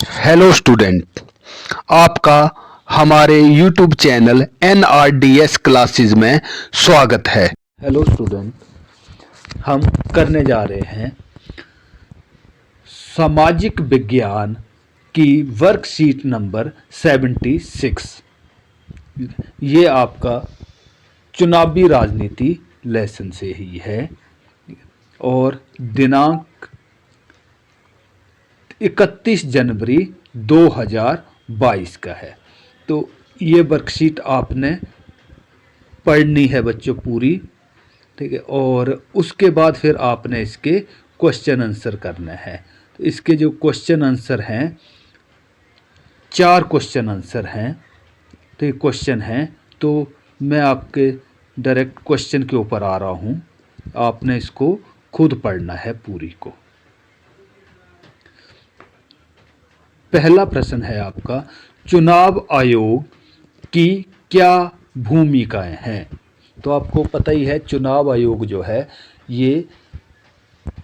Hello student, आपका हमारे YouTube channel NRDS classes में स्वागत है। हेलो स्टूडेंट, हम करने जा रहे हैं सामाजिक विज्ञान की वर्कशीट नंबर 76। ये आपका चुनावी राजनीति लेसन से ही है और दिनांक 31 जनवरी 2022 का है। तो ये वर्कशीट आपने पढ़नी है बच्चों पूरी, ठीक है। और उसके बाद फिर आपने इसके क्वेश्चन आंसर करना है। तो इसके जो क्वेश्चन आंसर हैं, 4 क्वेश्चन आंसर हैं। तो ये क्वेश्चन हैं, तो मैं आपके डायरेक्ट क्वेश्चन के ऊपर आ रहा हूँ। आपने इसको खुद पढ़ना है पूरी को। पहला प्रश्न है आपका, चुनाव आयोग की क्या भूमिकाएं हैं। तो आपको पता ही है, चुनाव आयोग जो है ये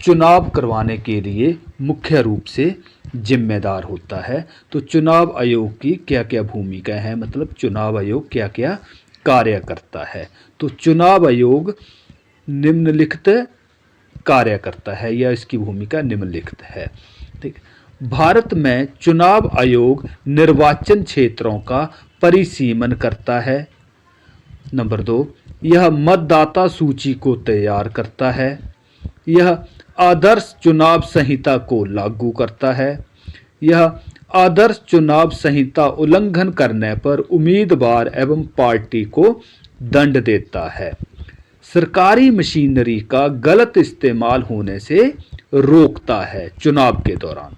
चुनाव करवाने के लिए मुख्य रूप से जिम्मेदार होता है। तो चुनाव आयोग की क्या क्या भूमिकाएं हैं, मतलब चुनाव आयोग क्या क्या कार्य करता है। तो चुनाव आयोग निम्नलिखित कार्य करता है या इसकी भूमिका निम्नलिखित है, ठीक। भारत में चुनाव आयोग निर्वाचन क्षेत्रों का परिसीमन करता है। नंबर 2, यह मतदाता सूची को तैयार करता है। यह आदर्श चुनाव संहिता को लागू करता है। यह आदर्श चुनाव संहिता उल्लंघन करने पर उम्मीदवार एवं पार्टी को दंड देता है। सरकारी मशीनरी का गलत इस्तेमाल होने से रोकता है चुनाव के दौरान।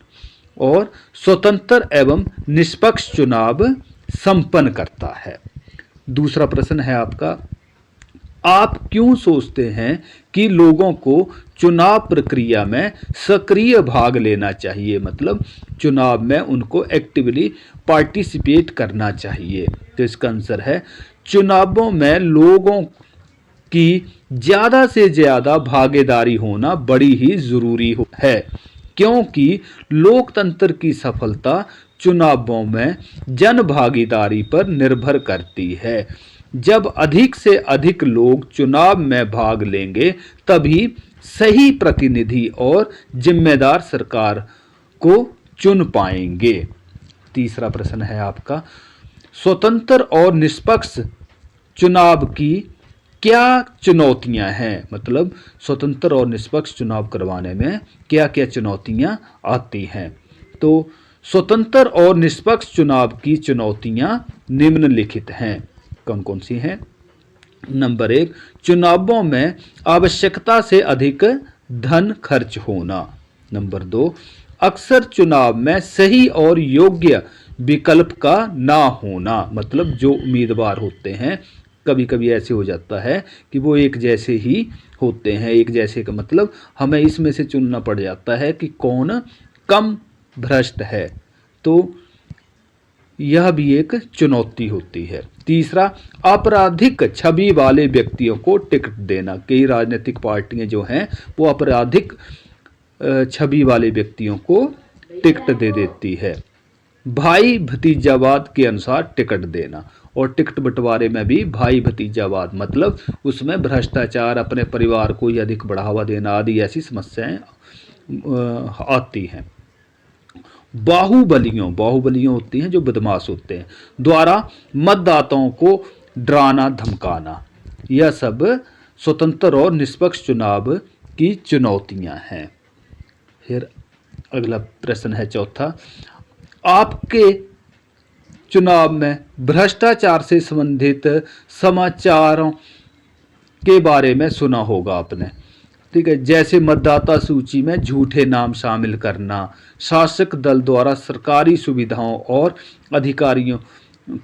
और स्वतंत्र एवं निष्पक्ष चुनाव संपन्न करता है। दूसरा प्रश्न है आपका, आप क्यों सोचते हैं कि लोगों को चुनाव प्रक्रिया में सक्रिय भाग लेना चाहिए, मतलब चुनाव में उनको एक्टिवली पार्टिसिपेट करना चाहिए। तो इसका आंसर है, चुनावों में लोगों की ज़्यादा से ज़्यादा भागीदारी होना बड़ी ही ज़रूरी है, क्योंकि लोकतंत्र की सफलता चुनावों में जन भागीदारी पर निर्भर करती है। जब अधिक से अधिक लोग चुनाव में भाग लेंगे, तभी सही प्रतिनिधि और जिम्मेदार सरकार को चुन पाएंगे। तीसरा प्रश्न है आपका, स्वतंत्र और निष्पक्ष चुनाव की क्या चुनौतियां हैं, मतलब स्वतंत्र और निष्पक्ष चुनाव करवाने में क्या क्या चुनौतियां आती हैं। तो स्वतंत्र और निष्पक्ष चुनाव की चुनौतियां निम्नलिखित हैं। कौन कौन सी हैं? नंबर 1, चुनावों में आवश्यकता से अधिक धन खर्च होना। नंबर 2, अक्सर चुनाव में सही और योग्य विकल्प का ना होना, मतलब जो उम्मीदवार होते हैं कभी कभी ऐसे हो जाता है कि वो एक जैसे ही होते हैं। एक जैसे का मतलब हमें इसमें से चुनना पड़ जाता है कि कौन कम भ्रष्ट है। तो यह भी एक चुनौती होती है। तीसरा, आपराधिक छवि वाले व्यक्तियों को टिकट देना। कई राजनीतिक पार्टियां जो हैं वो आपराधिक छवि वाले व्यक्तियों को टिकट दे देती है। भाई भतीजावाद के अनुसार टिकट देना, और टिकट बंटवारे में भी भाई भतीजावाद, मतलब उसमें भ्रष्टाचार, अपने परिवार को अधिक बढ़ावा देना आदि ऐसी समस्याएं आती हैं। बाहुबलियों होती हैं जो बदमाश होते हैं, द्वारा मतदाताओं को डराना धमकाना, यह सब स्वतंत्र और निष्पक्ष चुनाव की चुनौतियां हैं। फिर अगला प्रश्न है चौथा, आपके चुनाव में भ्रष्टाचार से संबंधित समाचारों के बारे में सुना होगा आपने, ठीक है। जैसे मतदाता सूची में झूठे नाम शामिल करना, शासक दल द्वारा सरकारी सुविधाओं और अधिकारियों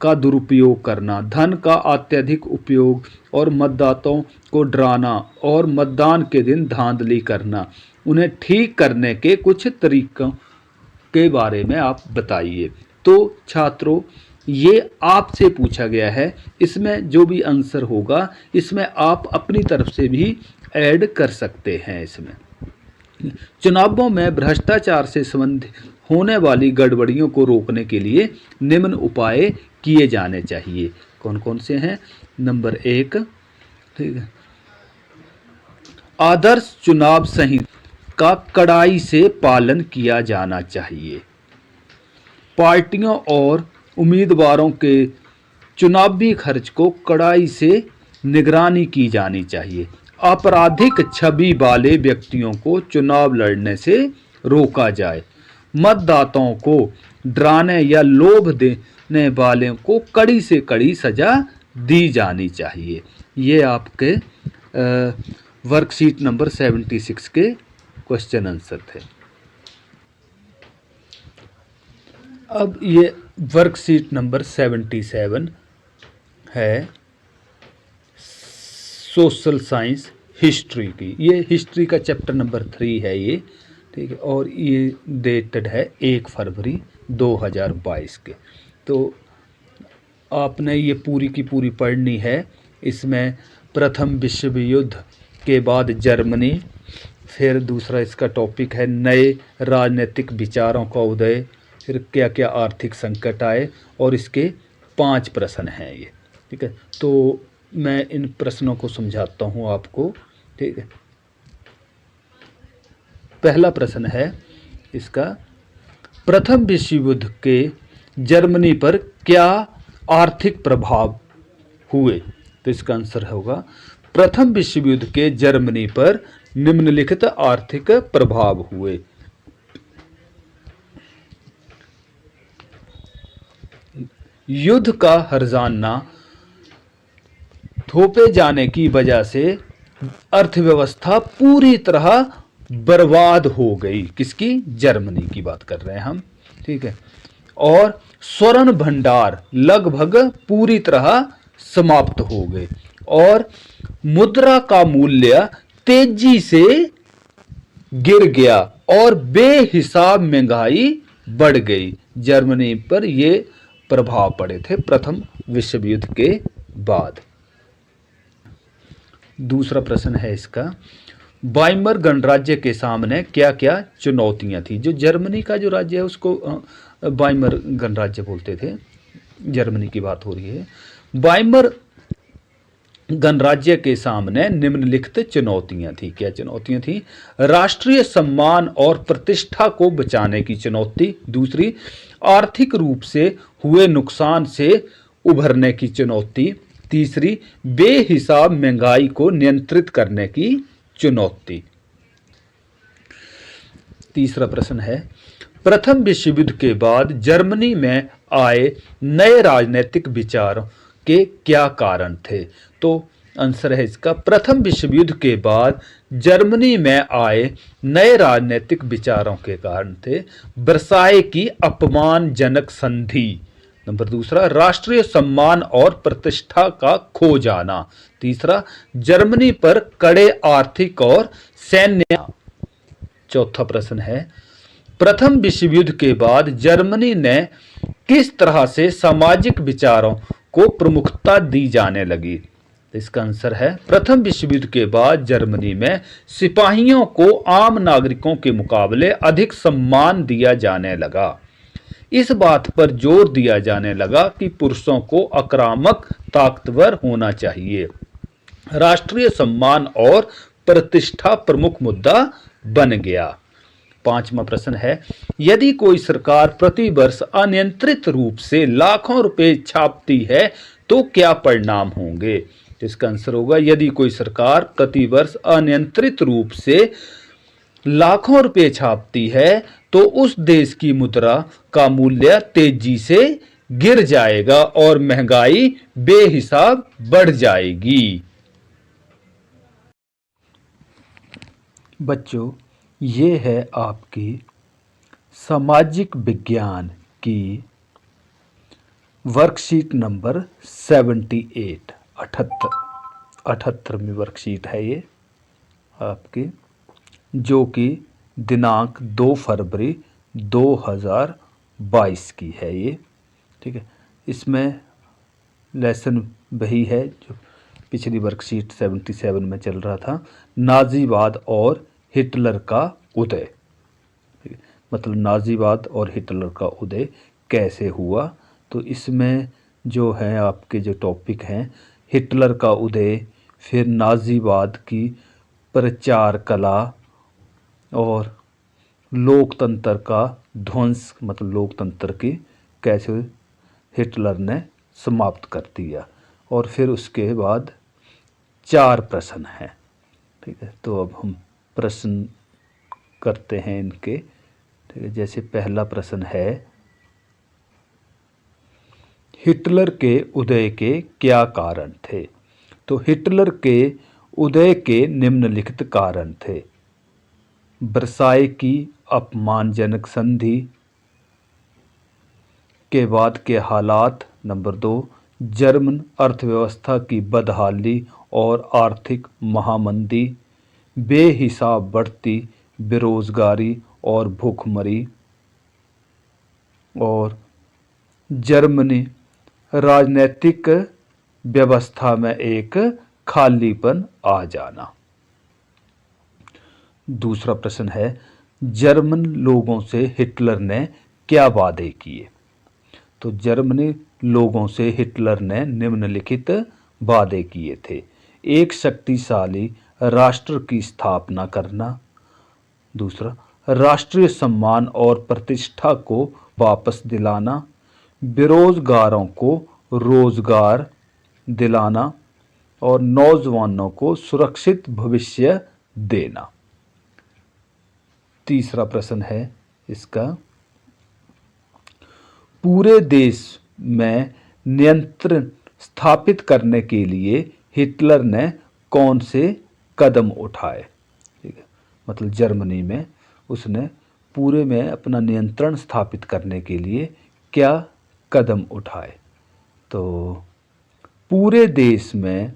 का दुरुपयोग करना, धन का अत्यधिक उपयोग और मतदाताओं को डराना, और मतदान के दिन धांधली करना। उन्हें ठीक करने के कुछ तरीकों के बारे में आप बताइए। तो छात्रों, ये आपसे पूछा गया है, इसमें जो भी आंसर होगा इसमें आप अपनी तरफ से भी ऐड कर सकते हैं। इसमें चुनावों में भ्रष्टाचार से संबंधित होने वाली गड़बड़ियों को रोकने के लिए निम्न उपाय किए जाने चाहिए। कौन कौन से हैं? नंबर 1, ठीक है, आदर्श चुनाव संहिता का कड़ाई से पालन किया जाना चाहिए। पार्टियों और उम्मीदवारों के चुनावी खर्च को कड़ाई से निगरानी की जानी चाहिए। आपराधिक छवि वाले व्यक्तियों को चुनाव लड़ने से रोका जाए। मतदाताओं को डराने या लोभ देने वाले को कड़ी से कड़ी सजा दी जानी चाहिए। ये आपके वर्कशीट नंबर 76 के क्वेश्चन आंसर थे। अब ये वर्कशीट नंबर 77 है सोशल साइंस हिस्ट्री की। ये हिस्ट्री का चैप्टर नंबर 3 है ये, ठीक है, और ये डेटेड है 1 फरवरी 2022 के। तो आपने ये पूरी की पूरी पढ़नी है। इसमें प्रथम विश्व युद्ध के बाद जर्मनी, फिर दूसरा इसका टॉपिक है नए राजनीतिक विचारों का उदय, फिर क्या क्या आर्थिक संकट आए, और इसके 5 प्रश्न हैं ये, ठीक है। तो मैं इन प्रश्नों को समझाता हूँ आपको, ठीक है। पहला प्रश्न है इसका, प्रथम विश्व युद्ध के जर्मनी पर क्या आर्थिक प्रभाव हुए? तो इसका आंसर होगा, प्रथम विश्व युद्ध के जर्मनी पर निम्नलिखित आर्थिक प्रभाव हुए। युद्ध का हर्जाना थोपे जाने की वजह से अर्थव्यवस्था पूरी तरह बर्बाद हो गई। किसकी? जर्मनी की बात कर रहे हैं हम, ठीक है। और स्वर्ण भंडार लगभग पूरी तरह समाप्त हो गए और मुद्रा का मूल्य तेजी से गिर गया और बेहिसाब महंगाई बढ़ गई। जर्मनी पर ये प्रभाव पड़े थे प्रथम विश्व युद्ध के बाद। दूसरा प्रश्न है इसका, वाइमर गणराज्य के सामने क्या क्या चुनौतियां थी? जो जर्मनी का जो राज्य है उसको वाइमर गणराज्य बोलते थे, जर्मनी की बात हो रही है। वाइमर गणराज्य के सामने निम्नलिखित चुनौतियां थी। क्या चुनौतियां थी? राष्ट्रीय सम्मान और प्रतिष्ठा को बचाने की चुनौती। दूसरी, आर्थिक रूप से हुए नुकसान से उभरने की चुनौती। तीसरी, बेहिसाब महंगाई को नियंत्रित करने की चुनौती। तीसरा प्रश्न है, प्रथम विश्व युद्ध के बाद जर्मनी में आए नए राजनीतिक विचारों के क्या कारण थे? तो आंसर है इसका, प्रथम विश्व युद्ध के बाद जर्मनी में आए नए राजनीतिक विचारों के कारण थे वर्साय की अपमानजनक संधि। नंबर दूसरा, राष्ट्रीय सम्मान और प्रतिष्ठा का खो जाना। तीसरा, जर्मनी पर कड़े आर्थिक और सैन्य। चौथा प्रश्न है, प्रथम विश्व युद्ध के बाद जर्मनी ने किस तरह से सामाजिक विचारों को प्रमुखता दी जाने लगी? इसका आंसर है, प्रथम विश्व युद्ध के बाद जर्मनी में सिपाहियों को आम नागरिकों के मुकाबले अधिक सम्मान दिया जाने लगा। इस बात पर जोर दिया जाने लगा कि पुरुषों को आक्रामक ताकतवर होना चाहिए। राष्ट्रीय सम्मान और प्रतिष्ठा प्रमुख मुद्दा बन गया। पांचवा प्रश्न है, यदि कोई सरकार प्रति वर्ष अनियंत्रित रूप से लाखों रुपए छापती है तो क्या परिणाम होंगे? इसका आंसर होगा, यदि कोई सरकार प्रति वर्ष अनियंत्रित रूप से लाखों रुपए छापती है तो उस देश की मुद्रा का मूल्य तेजी से गिर जाएगा और महंगाई बेहिसाब बढ़ जाएगी। बच्चों, ये है आपकी सामाजिक विज्ञान की वर्कशीट नंबर 78, 78वीं वर्कशीट है ये आपकी, जो कि दिनांक 2 फरवरी 2022 की है ये, ठीक है। इसमें लेसन वही है जो पिछली वर्कशीट 77 में चल रहा था, नाजीवाद और हिटलर का उदय। मतलब नाज़ीवाद और हिटलर का उदय कैसे हुआ। तो इसमें जो है आपके जो टॉपिक हैं, हिटलर का उदय, फिर नाज़ीवाद की प्रचार कला और लोकतंत्र का ध्वंस, मतलब लोकतंत्र की कैसे हिटलर ने समाप्त कर दिया। और फिर उसके बाद 4 प्रश्न हैं। ठीक है, तो अब हम प्रश्न करते हैं इनके। ठीक है, जैसे पहला प्रश्न है, हिटलर के उदय के क्या कारण थे। तो हिटलर के उदय के निम्नलिखित कारण थे। वर्साय की अपमानजनक संधि के बाद के हालात। नंबर 2, जर्मन अर्थव्यवस्था की बदहाली और आर्थिक महामंदी, बेहिसाब बढ़ती बेरोजगारी और भूखमरी, और जर्मनी राजनीतिक व्यवस्था में एक खालीपन आ जाना। दूसरा प्रश्न है, जर्मन लोगों से हिटलर ने क्या वादे किए। तो जर्मनी लोगों से हिटलर ने निम्नलिखित वादे किए थे। एक शक्तिशाली राष्ट्र की स्थापना करना। दूसरा, राष्ट्रीय सम्मान और प्रतिष्ठा को वापस दिलाना। बेरोजगारों को रोजगार दिलाना और नौजवानों को सुरक्षित भविष्य देना। तीसरा प्रश्न है इसका, पूरे देश में नियंत्रण स्थापित करने के लिए हिटलर ने कौन से कदम उठाए। ठीक है, मतलब जर्मनी में उसने पूरे में अपना नियंत्रण स्थापित करने के लिए क्या कदम उठाए। तो पूरे देश में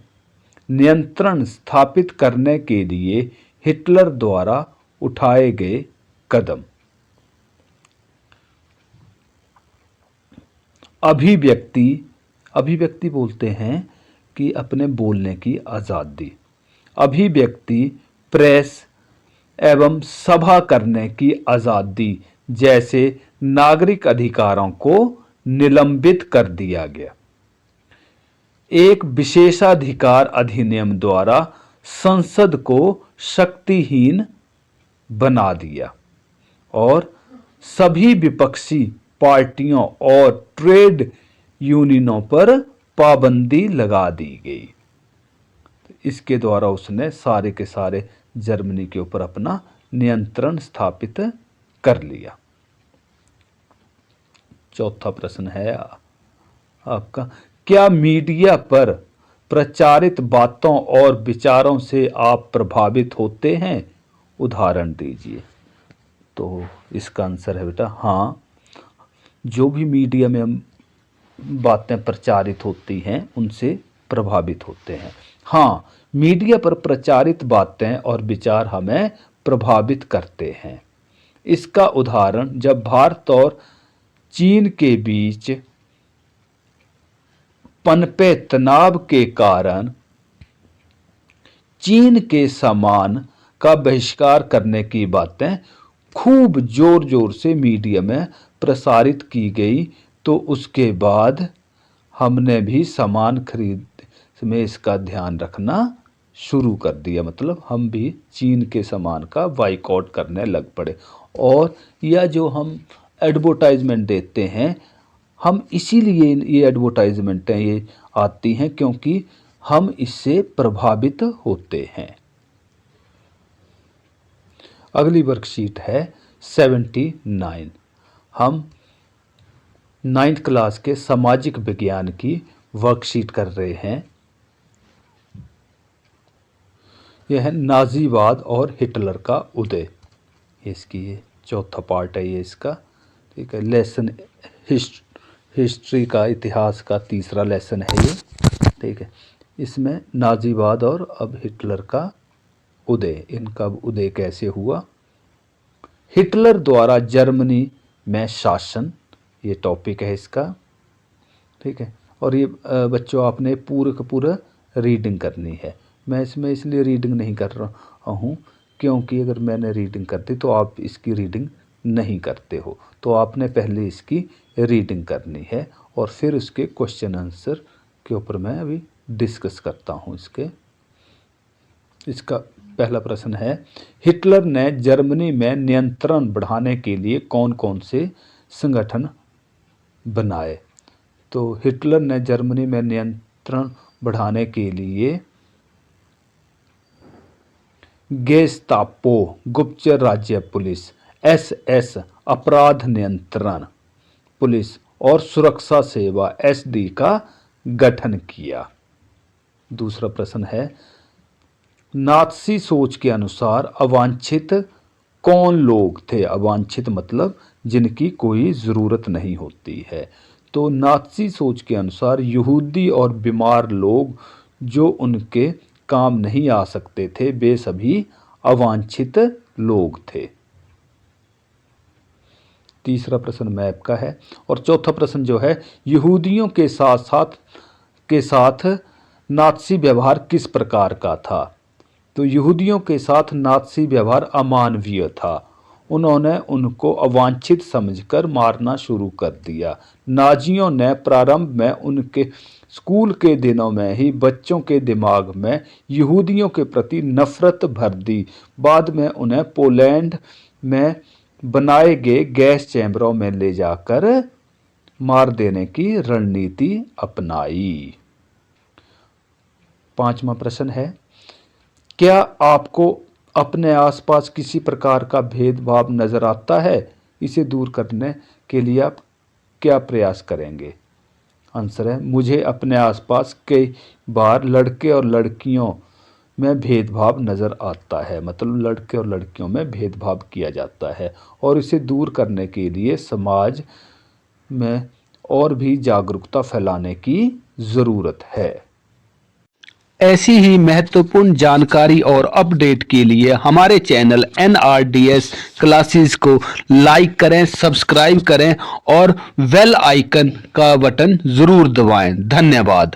नियंत्रण स्थापित करने के लिए हिटलर द्वारा उठाए गए कदम, अभिव्यक्ति, अभिव्यक्ति बोलते हैं कि अपने बोलने की आज़ादी, अभिव्यक्ति, प्रेस एवं सभा करने की आज़ादी जैसे नागरिक अधिकारों को निलंबित कर दिया गया। एक विशेषाधिकार अधिनियम द्वारा संसद को शक्तिहीन बना दिया और सभी विपक्षी पार्टियों और ट्रेड यूनियनों पर पाबंदी लगा दी गई। इसके द्वारा उसने सारे के सारे जर्मनी के ऊपर अपना नियंत्रण स्थापित कर लिया। चौथा प्रश्न है आपका, क्या मीडिया पर प्रचारित बातों और विचारों से आप प्रभावित होते हैं, उदाहरण दीजिए। तो इसका आंसर है बेटा हाँ, जो भी मीडिया में हम बातें प्रचारित होती हैं उनसे प्रभावित होते हैं। हाँ, मीडिया पर प्रचारित बातें और विचार हमें प्रभावित करते हैं। इसका उदाहरण, जब भारत और चीन के बीच पनपे तनाव के कारण चीन के सामान का बहिष्कार करने की बातें खूब जोर जोर से मीडिया में प्रसारित की गई, तो उसके बाद हमने भी सामान खरीद में इसका ध्यान रखना शुरू कर दिया। मतलब हम भी चीन के सामान का बाइकआउट करने लग पड़े। और यह जो हम एडवर्टाइजमेंट देते हैं, हम इसीलिए ये एडवर्टाइजमेंटें ये आती हैं क्योंकि हम इससे प्रभावित होते हैं। अगली वर्कशीट है 79। हम 9th क्लास के सामाजिक विज्ञान की वर्कशीट कर रहे हैं। यह है नाजीवाद और हिटलर का उदय। इसकी ये चौथा पार्ट है ये इसका। ठीक है, लेसन हिस्ट्री का, इतिहास का तीसरा लेसन है ये। ठीक है, इसमें नाजीवाद और अब हिटलर का उदय, इनका उदय कैसे हुआ। हिटलर द्वारा जर्मनी में शासन, ये टॉपिक है इसका। ठीक है, और ये बच्चों आपने पूरे का पूरा रीडिंग करनी है। मैं इसमें इसलिए रीडिंग नहीं कर रहा हूँ क्योंकि अगर मैंने रीडिंग कर दी तो आप इसकी रीडिंग नहीं करते हो। तो आपने पहले इसकी रीडिंग करनी है और फिर उसके क्वेश्चन आंसर के ऊपर मैं अभी डिस्कस करता हूँ। इसका पहला प्रश्न है, हिटलर ने जर्मनी में नियंत्रण बढ़ाने के लिए कौन कौन से संगठन बनाए? तो हिटलर ने जर्मनी में नियंत्रण बढ़ाने के लिए गेस्तापो गुप्तचर राज्य पुलिस, एसएस अपराध नियंत्रण पुलिस और सुरक्षा सेवा एसडी का गठन किया। दूसरा प्रश्न है, नात्सी सोच के अनुसार अवांछित कौन लोग थे? अवांछित मतलब जिनकी कोई ज़रूरत नहीं होती है। तो नात्सी सोच के अनुसार यहूदी और बीमार लोग जो उनके काम नहीं आ सकते थे, वे सभी अवांछित लोग थे। तीसरा प्रश्न मैप का है। और चौथा प्रश्न जो है, यहूदियों के साथ नात्सी व्यवहार किस प्रकार का था? तो यहूदियों के साथ नात्सी व्यवहार अमानवीय था। उन्होंने उनको अवांछित समझकर मारना शुरू कर दिया। नाजियों ने प्रारंभ में उनके स्कूल के दिनों में ही बच्चों के दिमाग में यहूदियों के प्रति नफरत भर दी। बाद में उन्हें पोलैंड में बनाए गए गैस चैम्बरों में ले जाकर मार देने की रणनीति अपनाई। पांचवा प्रश्न है, क्या आपको अपने आसपास किसी प्रकार का भेदभाव नजर आता है? इसे दूर करने के लिए आप क्या प्रयास करेंगे? आंसर है, मुझे अपने आसपास कई बार लड़के और लड़कियों में भेदभाव नज़र आता है। मतलब लड़के और लड़कियों में भेदभाव किया जाता है और इसे दूर करने के लिए समाज में और भी जागरूकता फैलाने की ज़रूरत है। ऐसी ही महत्वपूर्ण जानकारी और अपडेट के लिए हमारे चैनल NRDS क्लासेस को लाइक करें, सब्सक्राइब करें और बेल आइकन का बटन जरूर दबाएं। धन्यवाद।